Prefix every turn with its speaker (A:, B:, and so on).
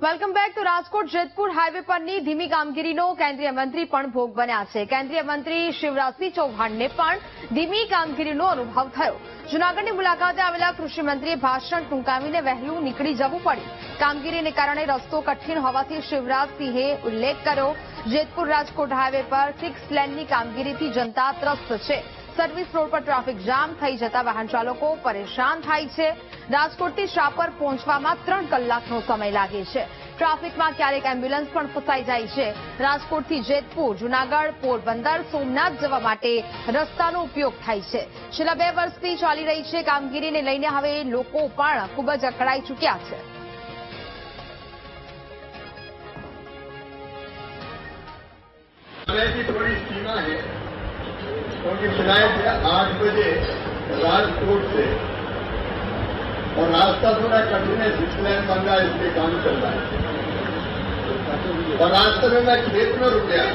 A: Welcome back તો Rajkot Jetpur highway પરની ધીમી કામગીરીનો કેન્દ્રીય મંત્રી પણ ભોગ બન્યા છે। કેન્દ્રીય મંત્રી શિવરાજસિંહ ચૌહાણને પણ ધીમી કામગીરીનો અનુભવ થયો। જૂનાગઢની મુલાકાતે આવેલા કૃષિ મંત્રીએ ભાષણ ટૂંકાવીને વહેલું નીકળી જવું પડ્યું। કામગીરીને કારણે રસ્તો કઠિન હોવાથી શિવરાજસિંહે ઉલ્લેખ કર્યો। જેતપુર રાજકોટ હાઈવે પર 6 લેનની કામગીરીથી જનતા ત્રસ્ત છે। સર્વિસ રોડ પર ટ્રાફિક જામ થઈ જતા વાહન ચાલકો પરેશાન થાય છે। રાજકોટથી શાપર પહોંચવામાં 3 કલાકનો સમય લાગે છે। ટ્રાફિકમાં ક્યારેક એમ્બ્યુલન્સ પણ ફસાઈ જાય છે। રાજકોટથી જેતપુર, જૂનાગઢ, પોરબંદર, સોમનાથ જવા માટે રસ્તાનો ઉપયોગ થાય છે। છેલ્લા 2 વર્ષથી ચાલી રહી છે કામગીરીને લઈને હવે લોકો પણ ખૂબ જ અકળાઈ ચૂક્યા છે।
B: थोड़ी सीमा है क्योंकि फ्लाइट 8 बजे राजकोट से और रास्ता थोड़ा कठिन है। 6 लेन बन रहा है, इसलिए काम चल रहा है। और रास्ते में मैं खेत में रुक गया।